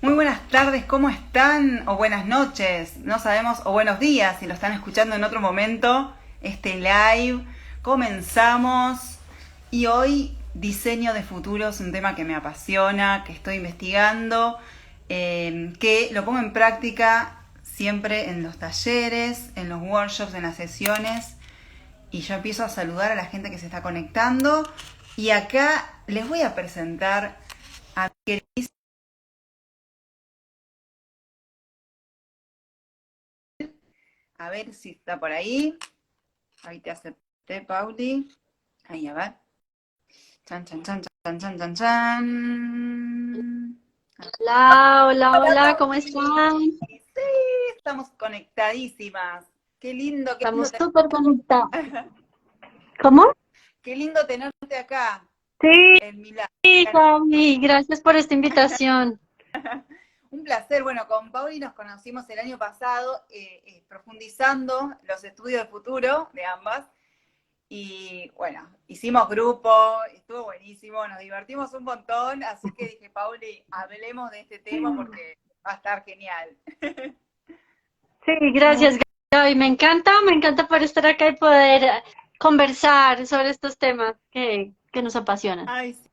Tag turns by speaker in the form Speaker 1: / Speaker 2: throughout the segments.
Speaker 1: Muy buenas tardes, ¿cómo están? O buenas noches, no sabemos, o buenos días, si lo están escuchando en otro momento, este live. Comenzamos y hoy diseño de futuros, un tema que me apasiona, que estoy investigando, que lo pongo en práctica siempre en los talleres, en los workshops, en las sesiones. Y yo empiezo a saludar a la gente que se está conectando. Y acá les voy a presentar a mi queridísima. A ver si está por ahí. Ahí te acepté, Pauli. Ahí, a ver. Chan, chan, chan, chan, chan, chan, chan.
Speaker 2: Hola, hola,
Speaker 1: Hola,
Speaker 2: hola, ¿cómo
Speaker 1: Pauli.
Speaker 2: están?
Speaker 1: Sí, estamos conectadísimas. Qué lindo,
Speaker 2: Estamos súper conectados. ¿Cómo?
Speaker 1: qué lindo tenerte acá
Speaker 2: Sí,
Speaker 1: en Milán.
Speaker 2: Gaby, gracias por esta invitación.
Speaker 1: Un placer. Bueno, con Pauli nos conocimos el año pasado, profundizando los estudios de futuro de ambas. Y bueno, hicimos grupo, estuvo buenísimo, nos divertimos un montón, así que dije, Pauli, hablemos de este tema porque va a estar genial.
Speaker 2: Sí, gracias, Gaby. Me encanta poder estar acá y poder conversar sobre estos temas que nos apasionan.
Speaker 1: Ay, sí,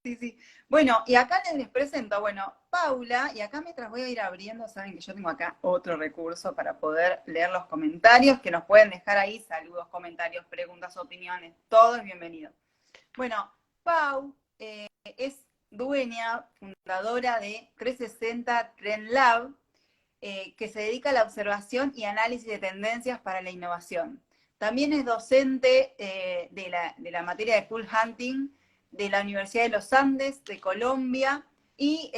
Speaker 1: sí, sí. Bueno, y acá les presento, bueno, Paula, y acá mientras voy a ir abriendo, saben que yo tengo acá otro recurso para poder leer los comentarios, que nos pueden dejar ahí, saludos, comentarios, preguntas, opiniones, todo es bienvenido. Bueno, Pau es dueña, fundadora de 360 Trend Lab, que se dedica a la observación y análisis de tendencias para la innovación. También es docente de la materia de Cool Hunting de la Universidad de los Andes, de Colombia, y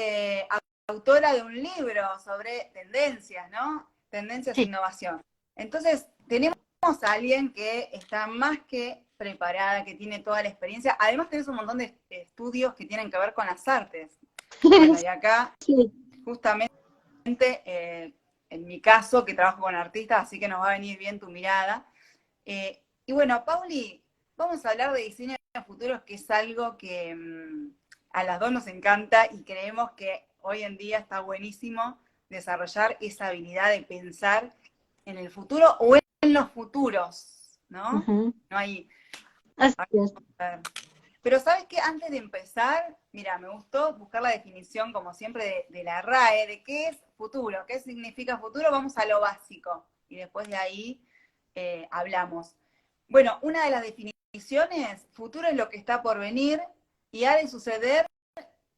Speaker 1: autora de un libro sobre tendencias, ¿no? Tendencias e
Speaker 2: Sí.
Speaker 1: innovación. Entonces, tenemos a alguien que está más que preparada, que tiene toda la experiencia. Además, tenés un montón de estudios que tienen que ver con las artes. Bueno, y acá,
Speaker 2: Sí.
Speaker 1: justamente, en mi caso, que trabajo con artistas, así que nos va a venir bien tu mirada. Y bueno, Pauli, vamos a hablar de diseño de futuros, que es algo que a las dos nos encanta y creemos que hoy en día está buenísimo desarrollar esa habilidad de pensar en el futuro o en los futuros, ¿no?
Speaker 2: Ujú.
Speaker 1: No hay.
Speaker 2: Así es.
Speaker 1: Pero ¿sabes qué? Antes de empezar, mira, me gustó buscar la definición, como siempre, de la RAE, de qué es futuro, qué significa futuro, vamos a lo básico. Y después de ahí hablamos. Bueno, una de las definiciones, futuro es lo que está por venir y ha de suceder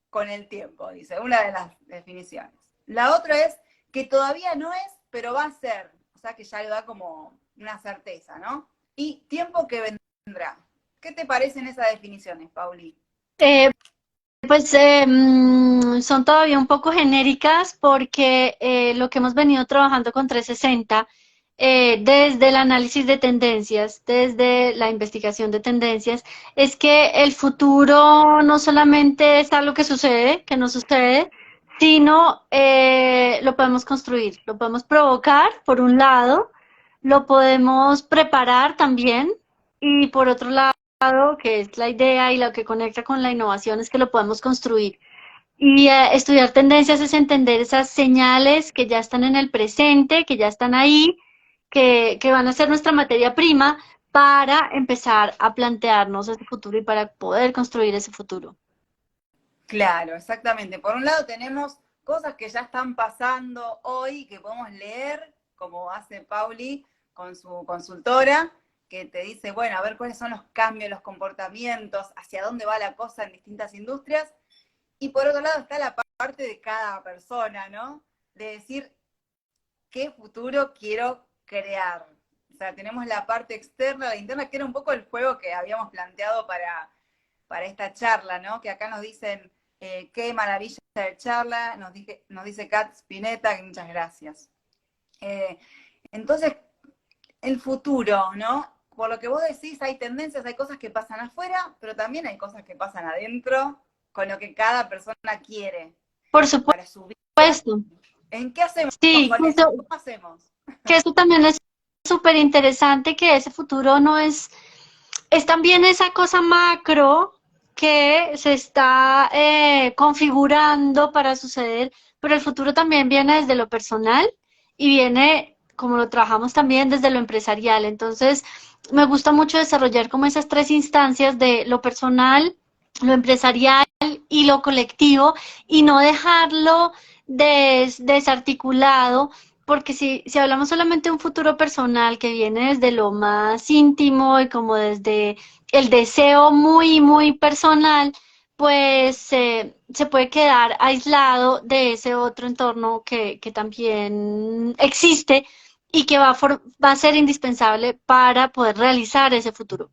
Speaker 1: con el tiempo, dice, una de las definiciones. La otra es que todavía no es, pero va a ser. O sea que ya lo da como una certeza, ¿no? Y tiempo que vendrá. ¿Qué te parecen esas definiciones, Pauli?
Speaker 2: Eh, Pues son todavía un poco genéricas porque lo que hemos venido trabajando con 360, desde el análisis de tendencias, desde la investigación de tendencias, es que el futuro no solamente es algo que sucede, que no sucede, sino lo podemos construir, lo podemos provocar, por un lado, lo podemos preparar también, y por otro lado, que es la idea y lo que conecta con la innovación, es que lo podemos construir. Y estudiar tendencias es entender esas señales que ya están en el presente, que ya están ahí, que van a ser nuestra materia prima para empezar a plantearnos ese futuro y para poder construir ese futuro.
Speaker 1: Claro, exactamente. Por un lado tenemos cosas que ya están pasando hoy, que podemos leer, como hace Pauli con su consultora, que te dice, bueno, a ver cuáles son los cambios, los comportamientos, hacia dónde va la cosa en distintas industrias. Y por otro lado está la parte de cada persona, ¿no? De decir, ¿qué futuro quiero crear? O sea, tenemos la parte externa, la interna, que era un poco el juego que habíamos planteado para esta charla, ¿no? Que acá nos dicen, qué maravilla de charla, nos dice Kat Spinetta, que muchas gracias. Eh, entonces, el futuro, ¿no? Por lo que vos decís, hay tendencias, hay cosas que pasan afuera, pero también hay cosas que pasan adentro, con lo que cada persona quiere
Speaker 2: Por
Speaker 1: para su vida.
Speaker 2: supuesto,
Speaker 1: ¿En qué hacemos
Speaker 2: sí,
Speaker 1: con eso? ¿Cómo hacemos?
Speaker 2: que eso también es súper interesante, que ese futuro no es, es también esa cosa macro que se está configurando para suceder, pero el futuro también viene desde lo personal y viene, como lo trabajamos también, desde lo empresarial. Entonces, me gusta mucho desarrollar como esas tres instancias de lo personal, lo empresarial y lo colectivo, y no dejarlo desarticulado, porque si hablamos solamente de un futuro personal que viene desde lo más íntimo y como desde el deseo muy, muy personal, pues se puede quedar aislado de ese otro entorno que también existe y que va a ser indispensable para poder realizar ese futuro.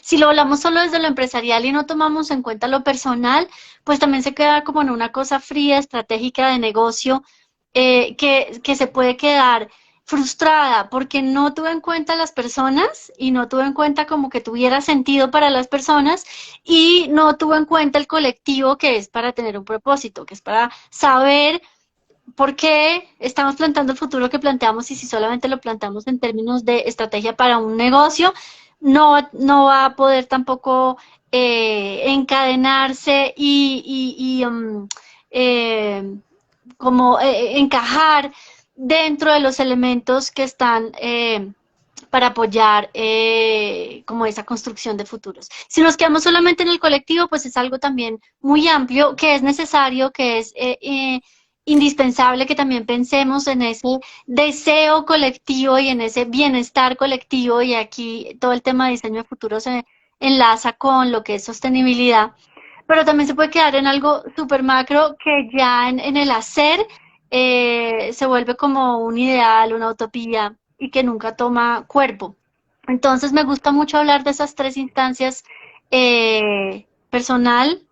Speaker 2: Si lo hablamos solo desde lo empresarial y no tomamos en cuenta lo personal, pues también se queda como en una cosa fría, estratégica de negocio, que se puede quedar frustrada porque no tuve en cuenta las personas y no tuve en cuenta como que tuviera sentido para las personas y no tuve en cuenta el colectivo, que es para tener un propósito, que es para saber por qué estamos planteando el futuro que planteamos, y si solamente lo planteamos en términos de estrategia para un negocio, no va a poder tampoco encadenarse eh, como encajar dentro de los elementos que están para apoyar como esa construcción de futuros. Si nos quedamos solamente en el colectivo, pues es algo también muy amplio, que es necesario, que es indispensable que también pensemos en ese deseo colectivo y en ese bienestar colectivo, y aquí todo el tema de diseño de futuro se enlaza con lo que es sostenibilidad, pero también se puede quedar en algo súper macro que ya en el hacer se vuelve como un ideal, una utopía y que nunca toma cuerpo. Entonces me gusta mucho hablar de esas tres instancias, personal,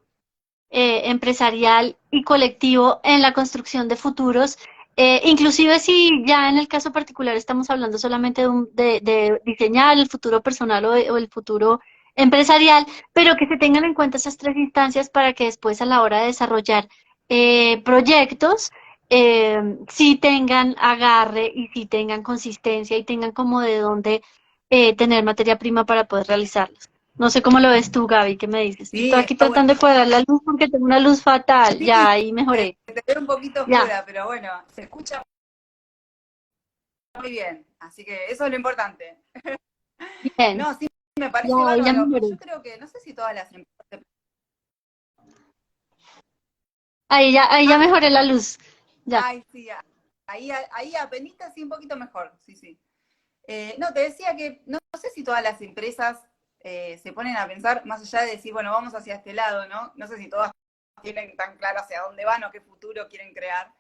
Speaker 2: empresarial y colectivo en la construcción de futuros, inclusive si ya en el caso particular estamos hablando solamente de diseñar el futuro personal o el futuro empresarial, pero que se tengan en cuenta esas tres instancias para que después a la hora de desarrollar proyectos, sí tengan agarre y sí tengan consistencia y tengan como de dónde tener materia prima para poder realizarlos. No sé cómo lo ves tú, Gaby, ¿qué me dices?
Speaker 1: Sí,
Speaker 2: Estoy aquí
Speaker 1: está bueno.
Speaker 2: tratando de cuadrar la luz porque tengo una luz fatal.
Speaker 1: Sí,
Speaker 2: Ya, ahí mejoré.
Speaker 1: te veo un poquito
Speaker 2: Ya,
Speaker 1: oscura, pero bueno, se escucha muy bien. Así que eso es lo importante.
Speaker 2: bien.
Speaker 1: No, sí, me
Speaker 2: Ya,
Speaker 1: parece
Speaker 2: ahí ya
Speaker 1: bárbaro.
Speaker 2: mejoré.
Speaker 1: Yo creo que, no sé si todas las empresas...
Speaker 2: Ahí ya
Speaker 1: Ah,
Speaker 2: mejoré la luz. Ya.
Speaker 1: ay, sí, ahí apenita sí un poquito mejor, sí, sí. No, te decía que no sé si todas las empresas se ponen a pensar, más allá de decir, bueno, vamos hacia este lado, ¿no? No sé si todas tienen tan claro hacia dónde van o qué futuro quieren crear,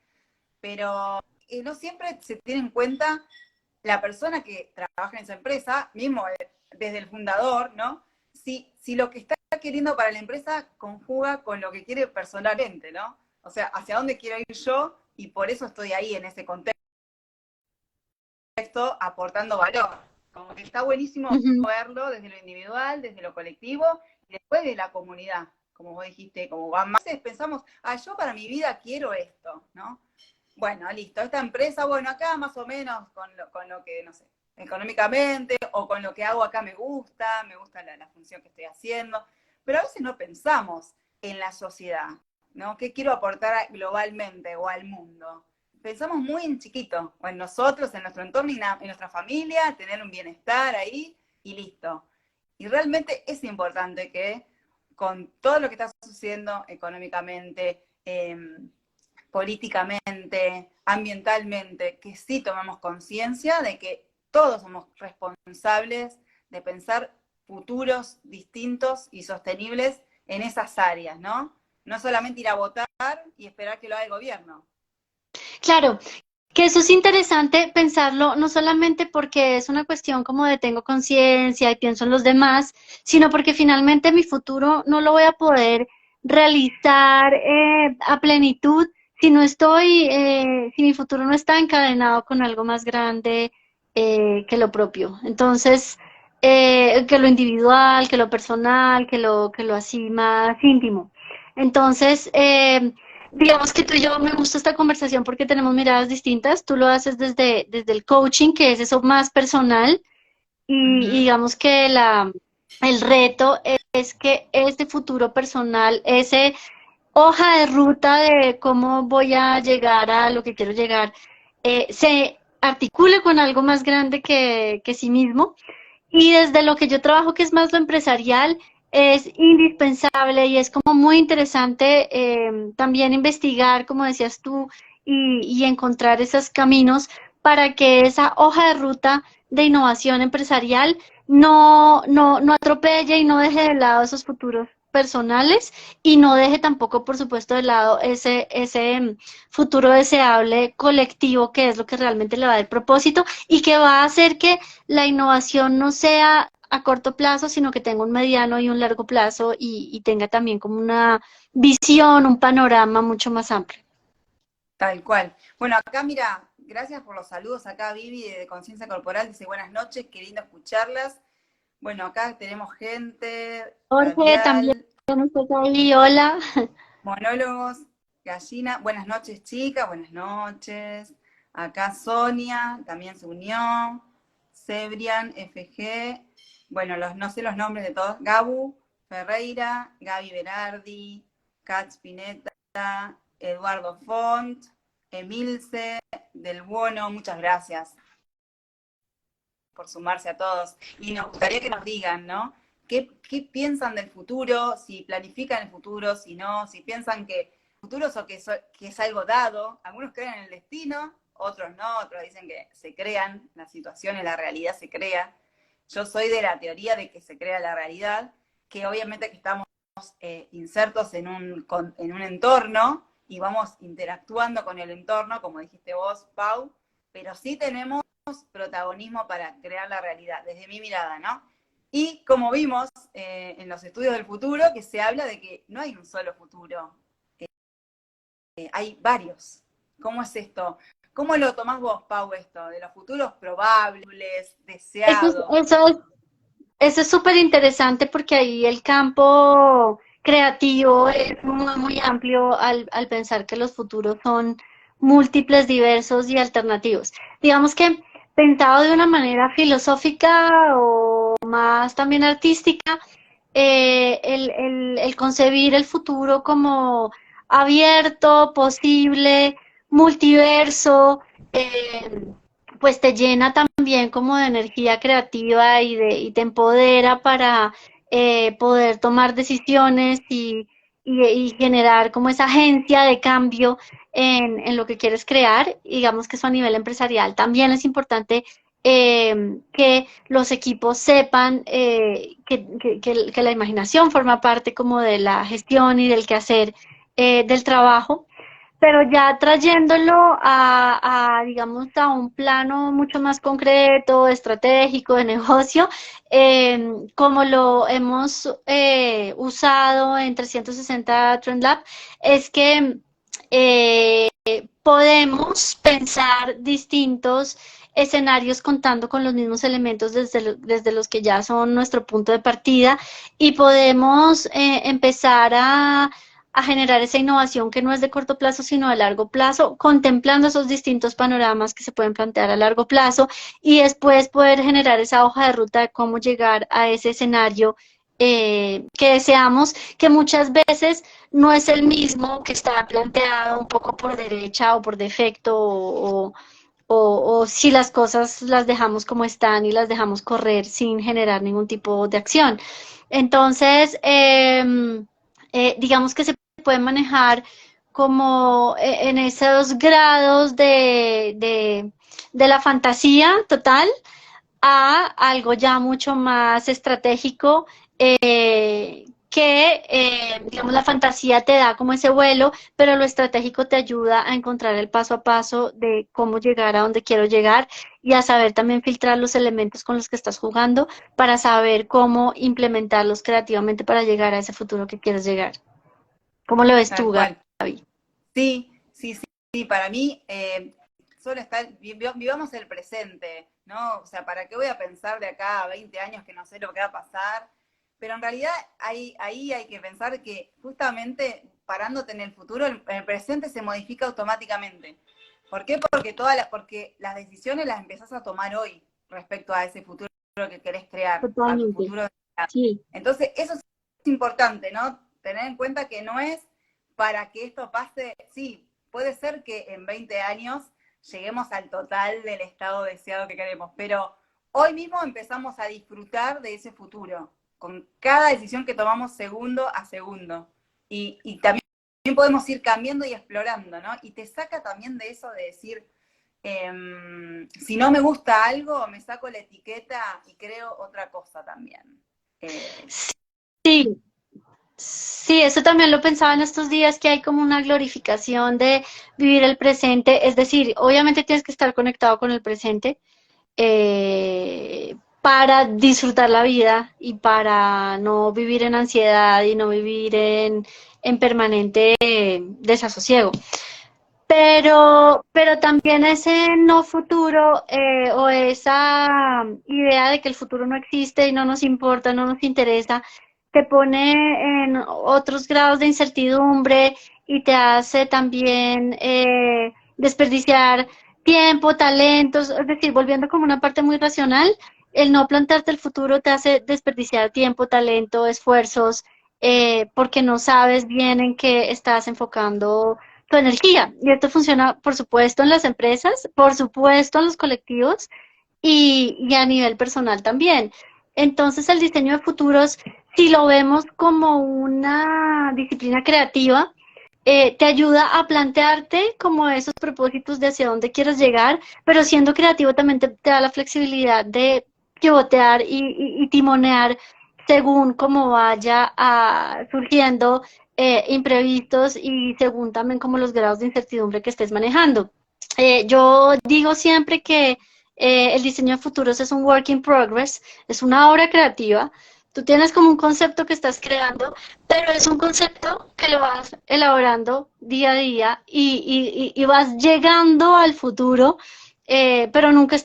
Speaker 1: pero no siempre se tiene en cuenta la persona que trabaja en esa empresa, mismo desde el fundador, ¿no? Si lo que está queriendo para la empresa conjuga con lo que quiere personalmente, ¿no? O sea, hacia dónde quiero ir yo y por eso estoy ahí en ese contexto aportando valor. Como que está buenísimo
Speaker 2: Ujú.
Speaker 1: verlo desde lo individual, desde lo colectivo y después de la comunidad, como vos dijiste, como van más. Pensamos, yo para mi vida quiero esto, ¿no? Bueno, listo, esta empresa, bueno, acá más o menos con lo que, no sé, económicamente o con lo que hago acá me gusta la función que estoy haciendo, pero a veces no pensamos en la sociedad, ¿no? ¿Qué quiero aportar globalmente o al mundo? Pensamos muy en chiquito, o en nosotros, en nuestro entorno, en nuestra familia, tener un bienestar ahí y listo. Y realmente es importante que con todo lo que está sucediendo económicamente, políticamente, ambientalmente, que sí tomamos conciencia de que todos somos responsables de pensar futuros distintos y sostenibles en esas áreas, ¿no? No solamente ir a votar y esperar que lo haga el gobierno.
Speaker 2: Claro, que eso es interesante pensarlo, no solamente porque es una cuestión como de tengo conciencia y pienso en los demás, sino porque finalmente mi futuro no lo voy a poder realizar a plenitud si no estoy, si mi futuro no está encadenado con algo más grande que lo propio. Entonces, que lo individual, que lo personal, que lo así más íntimo. Entonces, digamos que tú y yo me gusta esta conversación porque tenemos miradas distintas. Tú lo haces desde el coaching, que es eso más personal, y
Speaker 1: Ujú.
Speaker 2: digamos que el reto es que ese futuro personal, ese hoja de ruta de cómo voy a llegar a lo que quiero llegar, se articule con algo más grande que sí mismo. Y desde lo que yo trabajo, que es más lo empresarial, es indispensable y es como muy interesante también investigar, como decías tú, y encontrar esos caminos para que esa hoja de ruta de innovación empresarial no atropelle y no deje de lado esos futuros personales y no deje tampoco, por supuesto, de lado ese futuro deseable colectivo que es lo que realmente le va a dar propósito y que va a hacer que la innovación no sea a corto plazo, sino que tenga un mediano y un largo plazo y tenga también como una visión, un panorama mucho más amplio.
Speaker 1: Tal cual. Bueno, acá mira, gracias por los saludos. Acá Vivi de Conciencia Corporal dice buenas noches, qué lindo escucharlas. Bueno, acá tenemos gente,
Speaker 2: Jorge, también
Speaker 1: radial,
Speaker 2: estás ahí, hola.
Speaker 1: monólogos, gallina. Buenas noches, chicas, buenas noches. Acá Sonia también se unió. Cebrian, FG. Bueno, no sé los nombres de todos. Gabu Ferreira, Gaby Berardi, Kat Spinetta, Eduardo Font, Emilce, Del Buono, muchas gracias por sumarse a todos. Y nos gustaría que nos digan, ¿no? ¿Qué piensan del futuro? Si planifican el futuro, si no, si piensan que el futuro que es algo dado. Algunos creen en el destino, otros no, otros dicen que se crean las situaciones, la realidad se crea. Yo soy de la teoría de que se crea la realidad, que obviamente que estamos insertos en un entorno y vamos interactuando con el entorno, como dijiste vos, Pau, pero sí tenemos protagonismo para crear la realidad, desde mi mirada, ¿no? Y como vimos en los estudios del futuro, que se habla de que no hay un solo futuro, hay varios. ¿Cómo es esto? ¿Cómo lo tomás vos, Pau, esto? De los futuros probables,
Speaker 2: Eso es,
Speaker 1: deseados.
Speaker 2: eso es Eso es súper interesante porque ahí el campo creativo es muy, muy amplio al pensar que los futuros son múltiples, diversos y alternativos. Digamos que pensado de una manera filosófica o más también artística, el concebir el futuro como abierto, posible, multiverso, pues te llena también como de energía creativa y te empodera para poder tomar decisiones y generar como esa agencia de cambio en lo que quieres crear. Digamos que eso a nivel empresarial también es importante que los equipos sepan que la imaginación forma parte como de la gestión y del quehacer del trabajo, pero ya trayéndolo digamos, a un plano mucho más concreto, estratégico, de negocio, como lo hemos usado en 360 Trend Lab, es que eh, podemos pensar distintos escenarios contando con los mismos elementos desde los que ya son nuestro punto de partida y podemos empezar a generar esa innovación que no es de corto plazo, sino de largo plazo, contemplando esos distintos panoramas que se pueden plantear a largo plazo y después poder generar esa hoja de ruta de cómo llegar a ese escenario que deseamos, que muchas veces no es el mismo que está planteado un poco por derecha o por defecto o si las cosas las dejamos como están y las dejamos correr sin generar ningún tipo de acción. Entonces, digamos que se puede manejar como en esos grados de la fantasía total a algo ya mucho más estratégico digamos, la fantasía te da como ese vuelo, pero lo estratégico te ayuda a encontrar el paso a paso de cómo llegar a donde quiero llegar y a saber también filtrar los elementos con los que estás jugando para saber cómo implementarlos creativamente para llegar a ese futuro que quieres llegar. ¿Cómo lo ves
Speaker 1: Tal
Speaker 2: tú,
Speaker 1: cual.
Speaker 2: Gaby?
Speaker 1: Sí, sí, sí, sí, para mí solo está, vivamos el presente, ¿no? O sea, ¿para qué voy a pensar de acá a 20 años que no sé lo que va a pasar? Pero en realidad ahí hay que pensar que justamente parándote en el futuro, el presente se modifica automáticamente. ¿Por qué? Porque las decisiones las empezás a tomar hoy respecto a ese futuro que querés crear, a tu
Speaker 2: Totalmente.
Speaker 1: futuro.
Speaker 2: Sí.
Speaker 1: Entonces, eso es importante, ¿no? Tener en cuenta que no es para que esto pase, sí, puede ser que en 20 años lleguemos al total del estado deseado que queremos, pero hoy mismo empezamos a disfrutar de ese futuro, con cada decisión que tomamos segundo a segundo. Y también podemos ir cambiando y explorando, ¿no? Y te saca también de eso de decir, si no me gusta algo, me saco la etiqueta y creo otra cosa también.
Speaker 2: Sí, sí, eso también lo pensaba en estos días, que hay como una glorificación de vivir el presente, es decir, obviamente tienes que estar conectado con el presente para disfrutar la vida y para no vivir en ansiedad y no vivir en permanente desasosiego. Pero también ese no futuro o esa idea de que el futuro no existe y no nos importa, no nos interesa, te pone en otros grados de incertidumbre y te hace también desperdiciar tiempo, talentos, es decir, volviendo como una parte muy racional, el no plantearte el futuro te hace desperdiciar tiempo, talento, esfuerzos, porque no sabes bien en qué estás enfocando tu energía. Y esto funciona, por supuesto, en las empresas, por supuesto, en los colectivos y a nivel personal también. Entonces, el diseño de futuros, si lo vemos como una disciplina creativa, te ayuda a plantearte como esos propósitos de hacia dónde quieres llegar, pero siendo creativo también te da la flexibilidad de pivotear y timonear según cómo vaya surgiendo imprevistos y según también como los grados de incertidumbre que estés manejando. Yo digo siempre que el diseño de futuros es un work in progress, es una obra creativa. Tú tienes como un concepto que estás creando, pero es un concepto que lo vas elaborando día a día y vas llegando al futuro, pero nunca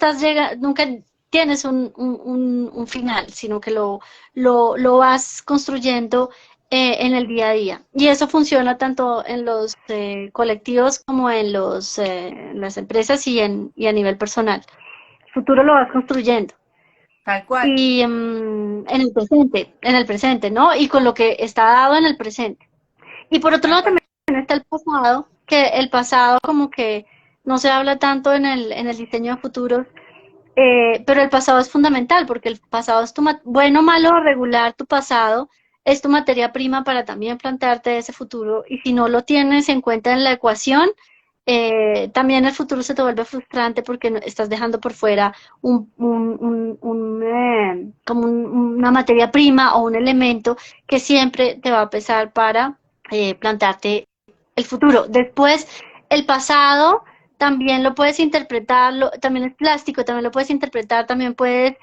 Speaker 2: tienes un final, sino que lo vas construyendo en el día a día. Y eso funciona tanto en los colectivos como en las empresas y a nivel personal. El futuro lo vas construyendo.
Speaker 1: Tal cual.
Speaker 2: Y en el presente, ¿no? Y con lo que está dado en el presente. Y por otro
Speaker 1: Tal
Speaker 2: lado
Speaker 1: cual.
Speaker 2: también está el pasado, que el pasado como que no se habla tanto en el diseño de futuros, pero el pasado es fundamental porque el pasado es bueno, malo, regular, tu pasado es tu materia prima para también plantearte ese futuro y si no lo tienes en cuenta en la ecuación, también el futuro se te vuelve frustrante porque estás dejando por fuera una materia prima o un elemento que siempre te va a pesar para plantearte el futuro. Después, el pasado también lo puedes interpretar, también es plástico, también lo puedes interpretar, también puedes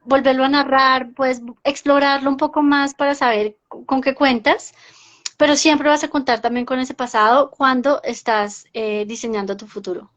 Speaker 2: volverlo a narrar, puedes explorarlo un poco más para saber con qué cuentas, pero siempre vas a contar también con ese pasado cuando estás diseñando tu futuro.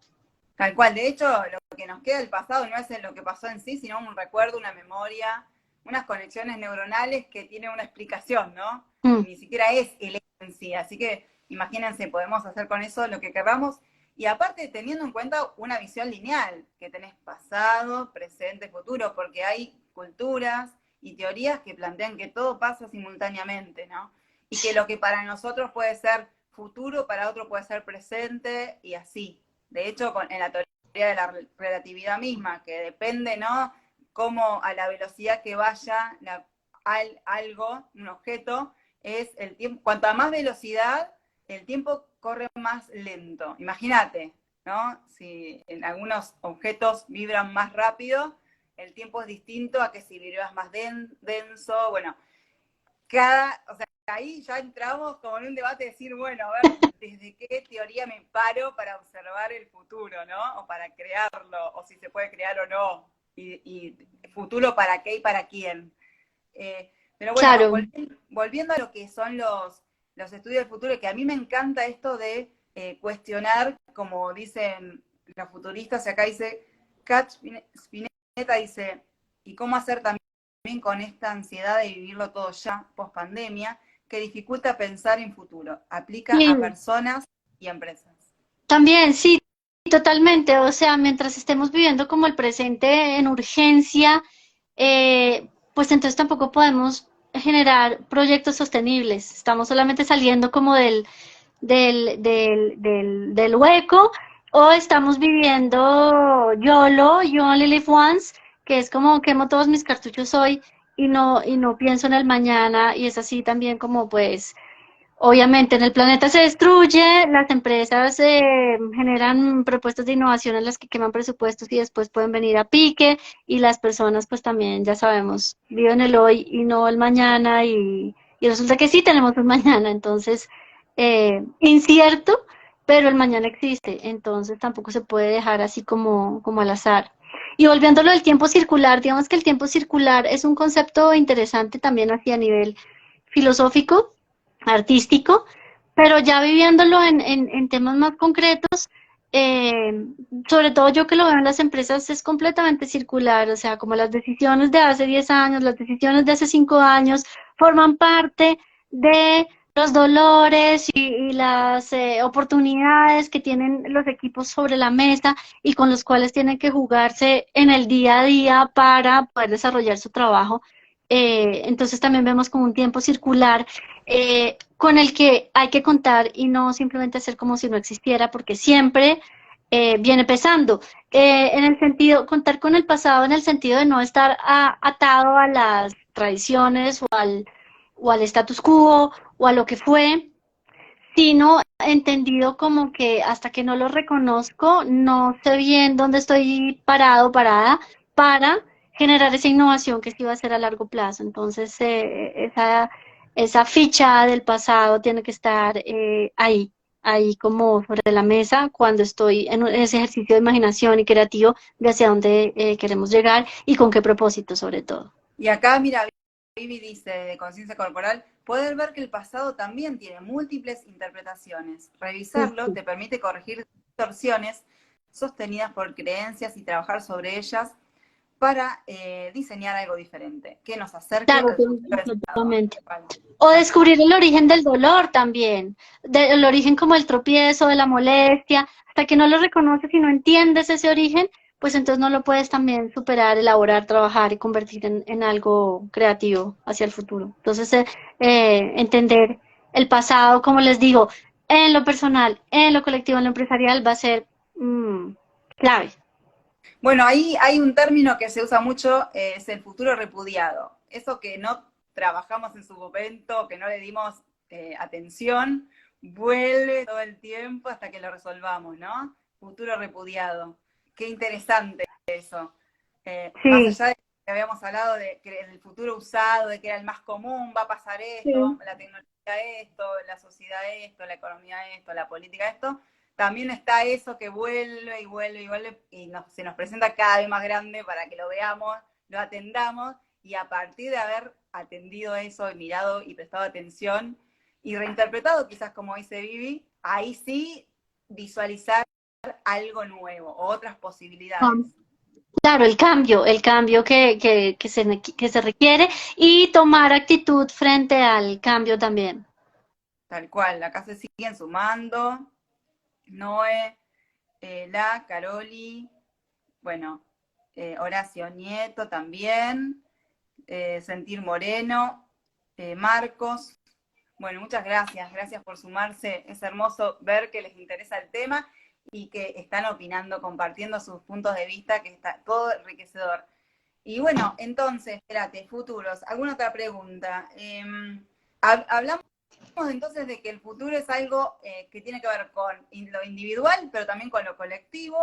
Speaker 1: Tal cual. De hecho, lo que nos queda del pasado no es en lo que pasó en sí, sino un recuerdo, una memoria, unas conexiones neuronales que tienen una explicación, ¿no?
Speaker 2: Mm.
Speaker 1: Ni siquiera es el hecho en sí. Así que imagínense, podemos hacer con eso lo que queramos. Y aparte, teniendo en cuenta una visión lineal, que tenés pasado, presente, futuro, porque hay culturas y teorías que plantean que todo pasa simultáneamente, ¿no? Y que lo que para nosotros puede ser futuro, para otro puede ser presente y así. De hecho, en la teoría de la relatividad misma, que depende, ¿no? Cómo a la velocidad que vaya algo, un objeto, es el tiempo. Cuanto a más velocidad, el tiempo corre más lento. Imagínate, ¿no? Si en algunos objetos vibran más rápido, el tiempo es distinto a que si vibras más denso. Bueno, o sea, ahí ya entramos como en un debate de decir, bueno, a ver, ¿desde qué teoría me paro para observar el futuro, ¿no? O para crearlo, o si se puede crear o no. Y futuro para qué y para quién. Pero bueno,
Speaker 2: Claro.
Speaker 1: volviendo a lo que son los estudios del futuro, que a mí me encanta esto de cuestionar, como dicen los futuristas, y acá dice, Kat Spinetta dice, y cómo hacer también con esta ansiedad de vivirlo todo ya, post pandemia, que dificulta pensar en futuro. Aplica
Speaker 2: Sí,
Speaker 1: a personas y empresas.
Speaker 2: también, sí, totalmente. O sea, mientras estemos viviendo como el presente en urgencia, pues entonces tampoco podemos generar proyectos sostenibles. Estamos solamente saliendo como del hueco, o estamos viviendo YOLO, You Only Live Once, que es como quemo todos mis cartuchos hoy y no pienso en el mañana, y es así también como pues obviamente en el planeta se destruye, las empresas generan propuestas de innovación en las que queman presupuestos y después pueden venir a pique, y las personas pues también, ya sabemos, viven el hoy y no el mañana, y resulta que sí tenemos un mañana. Entonces incierto, pero el mañana existe, entonces tampoco se puede dejar así como al azar. Y volviéndolo del tiempo circular, digamos que el tiempo circular es un concepto interesante también así a nivel filosófico, artístico, pero ya viviéndolo en temas más concretos, eh, sobre todo yo que lo veo en las empresas, es completamente circular. O sea, como las decisiones de hace 10 años, las decisiones de hace 5 años, forman parte de los dolores y las oportunidades que tienen los equipos sobre la mesa y con los cuales tienen que jugarse en el día a día para poder desarrollar su trabajo. Entonces también vemos como un tiempo circular con el que hay que contar y no simplemente hacer como si no existiera, porque siempre viene pesando. En el sentido, contar con el pasado en el sentido de no estar atado a las tradiciones o al status quo o a lo que fue, sino entendido como que hasta que no lo reconozco, no sé bien dónde estoy parado, parada, para generar esa innovación que sí va a ser a largo plazo. Entonces, esa ficha del pasado tiene que estar ahí como sobre la mesa cuando estoy en ese ejercicio de imaginación y creativo de hacia dónde queremos llegar y con qué propósito sobre todo.
Speaker 1: Y acá, mira, Vivi dice de conciencia corporal, poder ver que el pasado también tiene múltiples interpretaciones.
Speaker 2: Sí,
Speaker 1: Revisarlo
Speaker 2: sí.
Speaker 1: te permite corregir distorsiones sostenidas por creencias y trabajar sobre ellas para diseñar algo diferente, que nos acerque
Speaker 2: Claro,
Speaker 1: al
Speaker 2: tienes
Speaker 1: futuro
Speaker 2: razón,
Speaker 1: deseado.
Speaker 2: totalmente.
Speaker 1: Vale,
Speaker 2: O
Speaker 1: tal cual.
Speaker 2: descubrir el origen del dolor también, el origen como el tropiezo, de la molestia, hasta que no lo reconoces y no entiendes ese origen, pues entonces no lo puedes también superar, elaborar, trabajar y convertir en algo creativo hacia el futuro. Entonces, entender el pasado, como les digo, en lo personal, en lo colectivo, en lo empresarial, va a ser clave.
Speaker 1: Bueno, ahí hay un término que se usa mucho, es el futuro repudiado. Eso que no trabajamos en su momento, que no le dimos atención, vuelve todo el tiempo hasta que lo resolvamos, ¿no? Futuro repudiado. Qué interesante eso. Más
Speaker 2: Sí,
Speaker 1: allá de que habíamos hablado de que el futuro usado, de que era el más común, va a pasar esto,
Speaker 2: sí.
Speaker 1: la tecnología esto, la sociedad esto, la economía esto, la política esto, también está eso que vuelve y vuelve y vuelve y se nos presenta cada vez más grande para que lo veamos, lo atendamos, y a partir de haber atendido eso y mirado y prestado atención y reinterpretado, quizás como dice Vivi, ahí sí visualizar algo nuevo o otras posibilidades.
Speaker 2: Claro, el cambio que se requiere, y tomar actitud frente al cambio también.
Speaker 1: Tal cual, acá se siguen sumando, Noé, Caroli, bueno, Horacio Nieto también, Sentir Moreno, Marcos. Bueno, muchas gracias, gracias por sumarse. Es hermoso ver que les interesa el tema y que están opinando, compartiendo sus puntos de vista, que está todo enriquecedor. Y bueno, entonces, espérate, futuros. ¿Alguna otra pregunta? Hablamos entonces de que el futuro es algo que tiene que ver con lo individual, pero también con lo colectivo,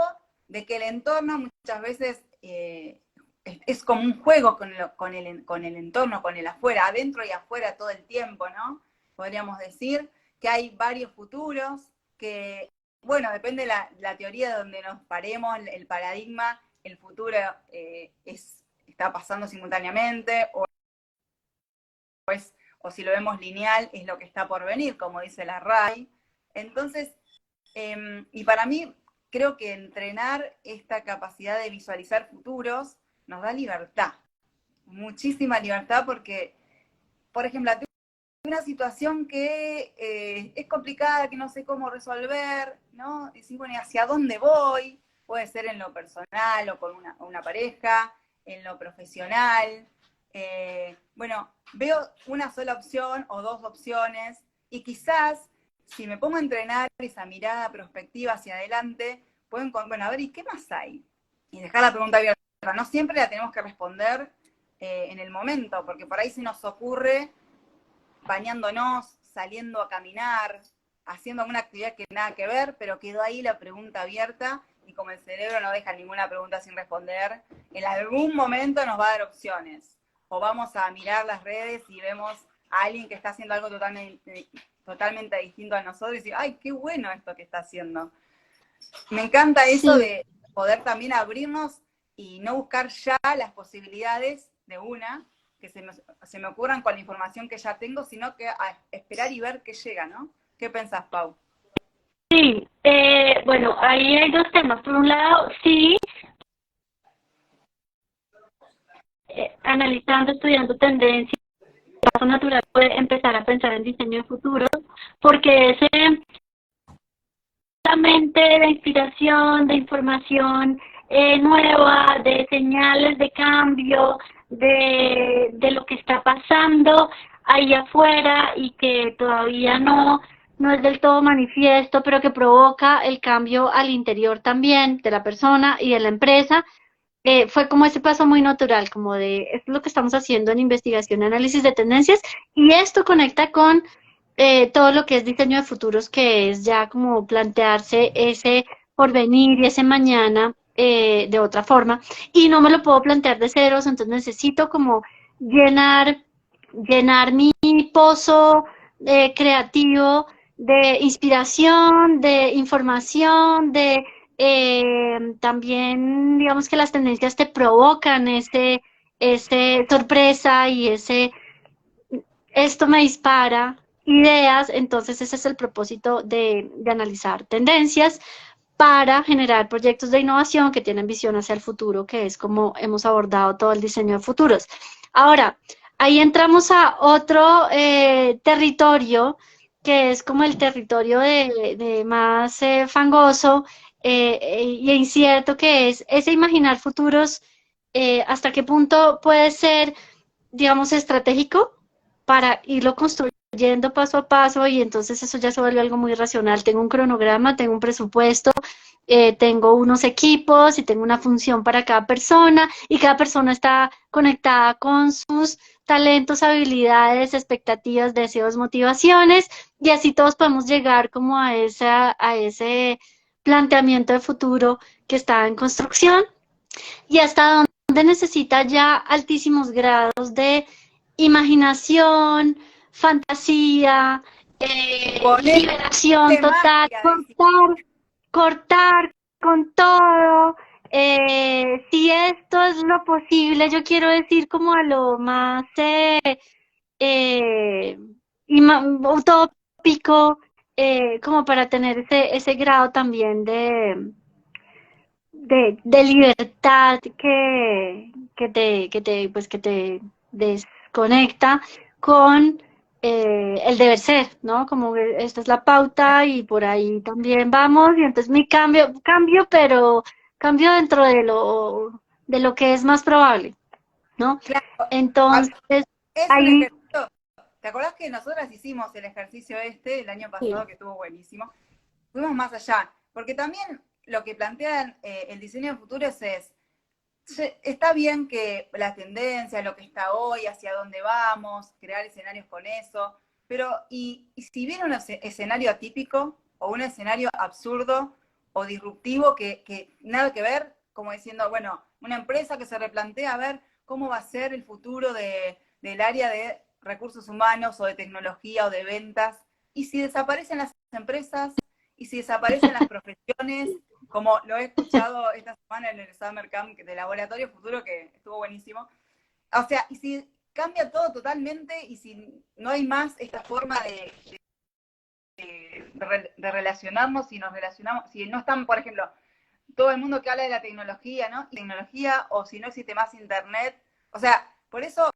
Speaker 1: de que el entorno muchas veces es como un juego con el entorno, con el afuera, adentro y afuera todo el tiempo, ¿no? Podríamos decir que hay varios futuros, que, bueno, depende de la teoría de donde nos paremos, el paradigma, el futuro está pasando simultáneamente, o si lo vemos lineal, es lo que está por venir, como dice la RAI. Entonces, y para mí, creo que entrenar esta capacidad de visualizar futuros nos da libertad, muchísima libertad, porque, por ejemplo, tengo una situación que es complicada, que no sé cómo resolver, ¿no? Y decir, bueno, ¿y hacia dónde voy? Puede ser en lo personal o con una pareja, en lo profesional. bueno, veo una sola opción o dos opciones y quizás si me pongo a entrenar esa mirada prospectiva hacia adelante, puedo encontrar, bueno, a ver, ¿y qué más hay? Y dejar la pregunta abierta. No siempre la tenemos que responder en el momento, porque por ahí se nos ocurre bañándonos, saliendo a caminar, haciendo alguna actividad que nada que ver, pero quedó ahí la pregunta abierta y como el cerebro no deja ninguna pregunta sin responder, en algún momento nos va a dar opciones. O vamos a mirar las redes y vemos a alguien que está haciendo algo totalmente distinto a nosotros y decir, ¡ay, qué bueno esto que está haciendo! Me encanta eso
Speaker 2: Sí,
Speaker 1: de poder también abrirnos y no buscar ya las posibilidades de una que se me ocurran con la información que ya tengo, sino que a esperar y ver qué llega, ¿no? ¿Qué pensás, Pau?
Speaker 2: sí. Bueno, ahí hay dos temas. Por un lado, sí, analizando, estudiando tendencias, paso natural puede empezar a pensar en diseño de futuros, porque ese la mente de inspiración, de información nueva, de señales de cambio, de lo que está pasando ahí afuera y que todavía no es del todo manifiesto, pero que provoca el cambio al interior también de la persona y de la empresa. Fue como ese paso muy natural, como de, esto es lo que estamos haciendo en investigación y análisis de tendencias, y esto conecta con todo lo que es diseño de futuros, que es ya como plantearse ese porvenir y ese mañana de otra forma, y no me lo puedo plantear de ceros, entonces necesito como llenar, llenar mi pozo creativo de inspiración, de información, de también digamos que las tendencias te provocan ese sorpresa y ese esto me dispara ideas, entonces ese es el propósito de analizar tendencias para generar proyectos de innovación que tienen visión hacia el futuro, que es como hemos abordado todo el diseño de futuros. Ahora, ahí entramos a otro territorio, que es como el territorio de más fangoso y incierto, que es ese imaginar futuros, hasta qué punto puede ser, digamos, estratégico para irlo construyendo paso a paso y entonces eso ya se vuelve algo muy racional. Tengo un cronograma, tengo un presupuesto, tengo unos equipos y tengo una función para cada persona y cada persona está conectada con sus talentos, habilidades, expectativas, deseos, motivaciones y así todos podemos llegar como a ese planteamiento de futuro que está en construcción y hasta donde necesita ya altísimos grados de imaginación, fantasía,
Speaker 1: Ponete
Speaker 2: liberación total,
Speaker 1: magia, decir.
Speaker 2: cortar con todo. Si esto es lo posible, yo quiero decir como a lo más eh, utópico, como para tener ese grado también de libertad que te desconecta con el deber ser, ¿no? Como que esta es la pauta y por ahí también vamos, y entonces cambio, pero cambio dentro de lo que es más probable, ¿no?
Speaker 1: Claro,
Speaker 2: Entonces,
Speaker 1: es un
Speaker 2: ahí,
Speaker 1: ejercicio. ¿Te acordás que nosotras hicimos el ejercicio el año pasado,
Speaker 2: sí,
Speaker 1: que estuvo buenísimo? Fuimos más allá, porque también lo que plantea el diseño de futuros es, está bien que las tendencias, lo que está hoy, hacia dónde vamos, crear escenarios con eso, pero y si viene un escenario atípico o un escenario absurdo o disruptivo que nada que ver, como diciendo, bueno, una empresa que se replantea a ver cómo va a ser el futuro del área de recursos humanos o de tecnología o de ventas, y si desaparecen las empresas, y si desaparecen las profesiones, como lo he escuchado esta semana en el Summer Camp de Laboratorio Futuro, que estuvo buenísimo. O sea, y si cambia todo totalmente y si no hay más esta forma de relacionarnos, si nos relacionamos, si no están, por ejemplo, todo el mundo que habla de la tecnología, ¿no? Tecnología, o si no existe más internet. O sea, por eso,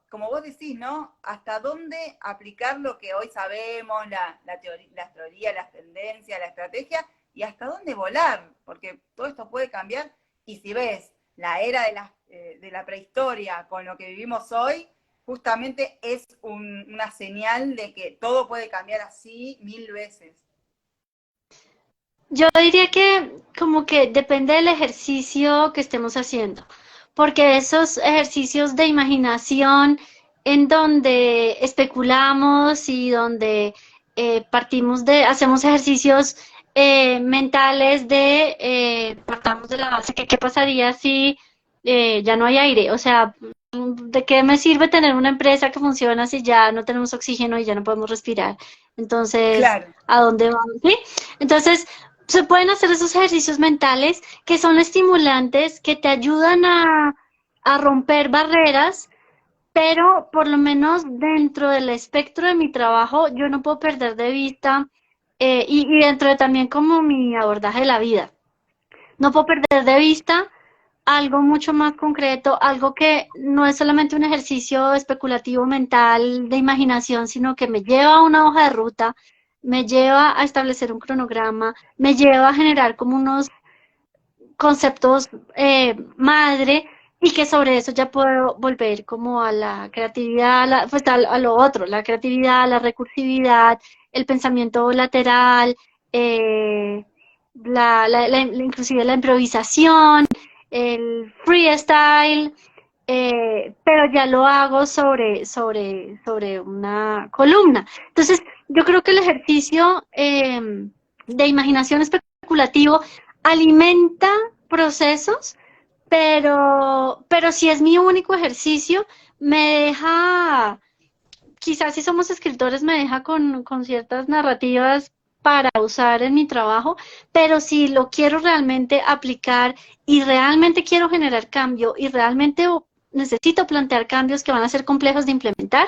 Speaker 1: como vos decís, ¿no? ¿Hasta dónde aplicar lo que hoy sabemos, las teorías, las tendencias, la estrategia, y hasta dónde volar? Porque todo esto puede cambiar. Y si ves la era de la prehistoria con lo que vivimos hoy, justamente es una señal de que todo puede cambiar así 1000 veces.
Speaker 2: Yo diría que como que depende del ejercicio que estemos haciendo, porque esos ejercicios de imaginación en donde especulamos y donde hacemos ejercicios mentales partamos de la base que qué pasaría si ya no hay aire, o sea, ¿de qué me sirve tener una empresa que funciona si ya no tenemos oxígeno y ya no podemos respirar? Entonces,
Speaker 1: Claro.
Speaker 2: ¿a dónde vamos? ¿Sí? Entonces, se pueden hacer esos ejercicios mentales que son estimulantes, que te ayudan a romper barreras, pero por lo menos dentro del espectro de mi trabajo, yo no puedo perder de vista, y dentro de también como mi abordaje de la vida, no puedo perder de vista algo mucho más concreto, algo que no es solamente un ejercicio especulativo mental de imaginación, sino que me lleva a una hoja de ruta, me lleva a establecer un cronograma, me lleva a generar como unos conceptos madre y que sobre eso ya puedo volver como a la creatividad, pues a lo otro, la creatividad, la recursividad, el pensamiento lateral, eh, inclusive la improvisación, el freestyle, pero ya lo hago sobre una columna. Entonces, yo creo que el ejercicio de imaginación especulativo alimenta procesos, pero si es mi único ejercicio, me deja, quizás si somos escritores, me deja con ciertas narrativas para usar en mi trabajo, pero si lo quiero realmente aplicar y realmente quiero generar cambio y realmente necesito plantear cambios que van a ser complejos de implementar,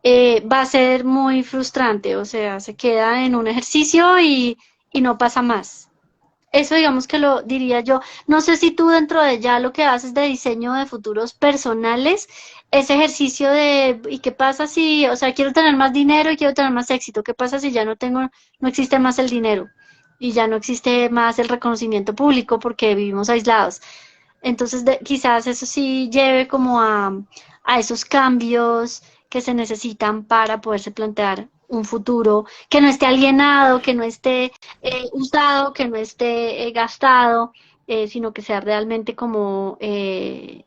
Speaker 2: va a ser muy frustrante, o sea, se queda en un ejercicio y no pasa más. Eso digamos que lo diría yo. No sé si tú dentro de ya lo que haces de diseño de futuros personales, ese ejercicio de ¿y qué pasa si, o sea, quiero tener más dinero y quiero tener más éxito? ¿Qué pasa si ya no existe más el dinero y ya no existe más el reconocimiento público porque vivimos aislados? Entonces, quizás eso sí lleve como a esos cambios que se necesitan para poderse plantear un futuro que no esté alienado, que no esté usado, que no esté gastado, sino que sea realmente como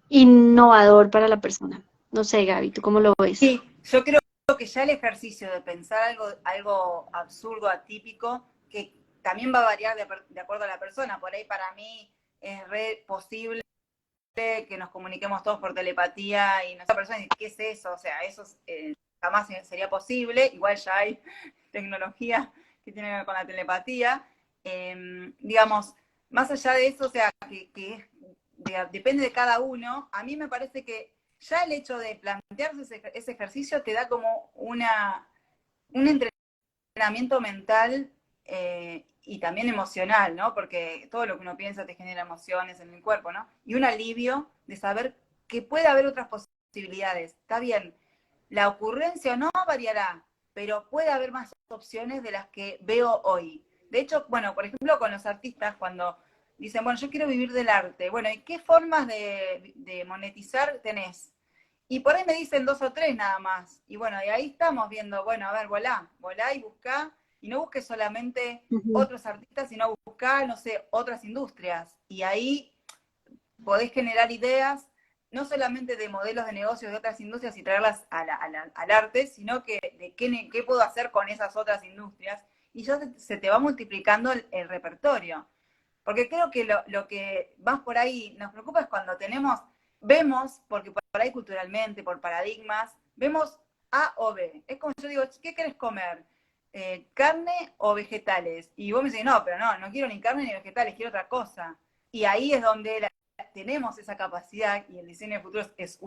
Speaker 2: innovador para la persona. No sé, Gaby, ¿tú cómo lo ves?
Speaker 1: Sí, yo creo que ya el ejercicio de pensar algo absurdo, atípico, que también va a variar de acuerdo a la persona. Por ahí para mí es re posible que nos comuniquemos todos por telepatía y nuestra persona dice, ¿qué es eso? O sea, eso jamás sería posible. Igual ya hay tecnología que tiene que ver con la telepatía. Digamos, más allá de eso, o sea, depende de cada uno, a mí me parece que ya el hecho de plantearse ese ejercicio te da como un entrenamiento mental y también emocional, ¿no? Porque todo lo que uno piensa te genera emociones en el cuerpo, ¿no? Y un alivio de saber que puede haber otras posibilidades. Está bien, la ocurrencia o no variará, pero puede haber más opciones de las que veo hoy. De hecho, bueno, por ejemplo, con los artistas, cuando dicen, bueno, yo quiero vivir del arte, bueno, ¿y qué formas de monetizar tenés? Y por ahí me dicen 2 o 3 nada más. Y bueno, y ahí estamos viendo, bueno, a ver, volá y buscá, y no busques solamente
Speaker 2: Ujú.
Speaker 1: otros artistas, sino buscá, no sé, otras industrias. Y ahí podés generar ideas, no solamente de modelos de negocios de otras industrias y traerlas al arte, sino que de qué puedo hacer con esas otras industrias. Y ya se te va multiplicando el repertorio. Porque creo que lo que más por ahí nos preocupa es cuando vemos, porque por ahí culturalmente, por paradigmas, vemos A o B. Es como yo digo, ¿qué querés comer? ¿Carne o vegetales? Y vos me decís, no, pero no quiero ni carne ni vegetales, quiero otra cosa. Y ahí es donde tenemos esa capacidad, y el diseño de futuros es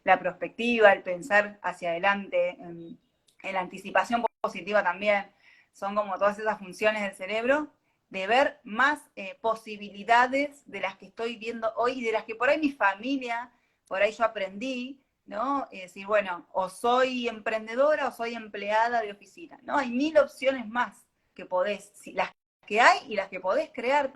Speaker 1: la perspectiva, el pensar hacia adelante, en la anticipación positiva también, son como todas esas funciones del cerebro de ver más posibilidades de las que estoy viendo hoy y de las que por ahí mi familia, por ahí yo aprendí, ¿no? Es decir, bueno, o soy emprendedora o soy empleada de oficina, ¿no? Hay 1000 opciones más que podés, las que hay y las que podés crear